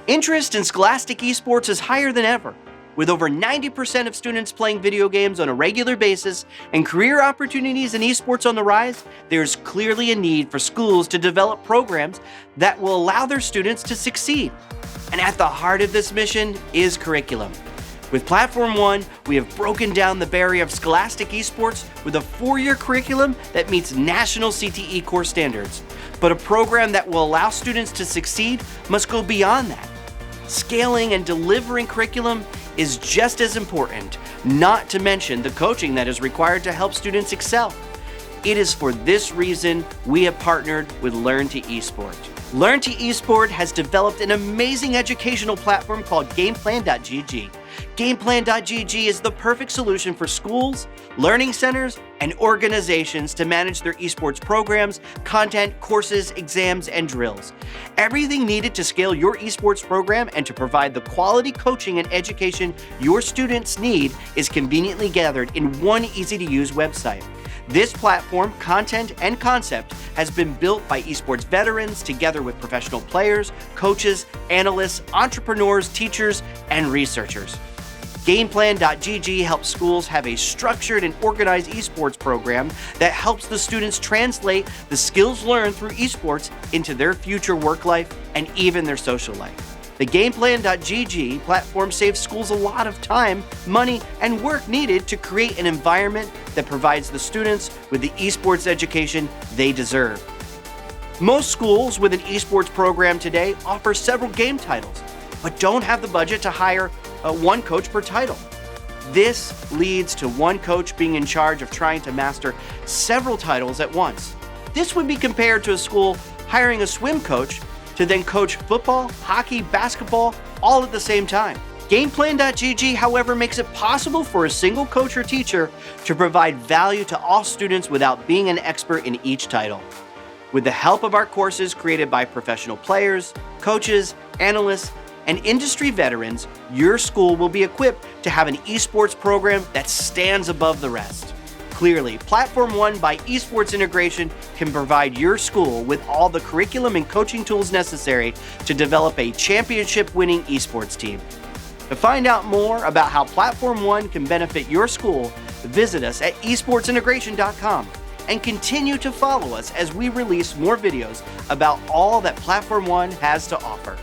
Interest in scholastic esports is higher than ever. With over 90% of students playing video games on a regular basis and career opportunities in esports on the rise, there's clearly a need for schools to develop programs that will allow their students to succeed. And at the heart of this mission is curriculum. With Platform 1, we have broken down the barrier of scholastic esports with a 4-year curriculum that meets national CTE core standards. But a program that will allow students to succeed must go beyond that. Scaling and delivering curriculum is just as important, not to mention the coaching that is required to help students excel. It is for this reason we have partnered with Learn2Esports. Learn2Esports has developed an amazing educational platform called GamePlan.gg. GamePlan.gg is the perfect solution for schools, learning centers, and organizations to manage their esports programs, content, courses, exams, and drills. Everything needed to scale your esports program and to provide the quality coaching and education your students need is conveniently gathered in one easy-to-use website. This platform, content, and concept has been built by esports veterans together with professional players, coaches, analysts, entrepreneurs, teachers, and researchers. GamePlan.gg helps schools have a structured and organized esports program that helps the students translate the skills learned through esports into their future work life and even their social life. The GamePlan.gg platform saves schools a lot of time, money, and work needed to create an environment that provides the students with the esports education they deserve. Most schools with an esports program today offer several game titles, but don't have the budget to hire one coach per title. This leads to one coach being in charge of trying to master several titles at once. This would be compared to a school hiring a swim coach to then coach football, hockey, basketball, all at the same time. GamePlan.gg, however, makes it possible for a single coach or teacher to provide value to all students without being an expert in each title. With the help of our courses created by professional players, coaches, analysts, and industry veterans, your school will be equipped to have an esports program that stands above the rest. Clearly, Platform 1 by Esports Integration can provide your school with all the curriculum and coaching tools necessary to develop a championship-winning esports team. To find out more about how Platform 1 can benefit your school, visit us at esportsintegration.com and continue to follow us as we release more videos about all that Platform 1 has to offer.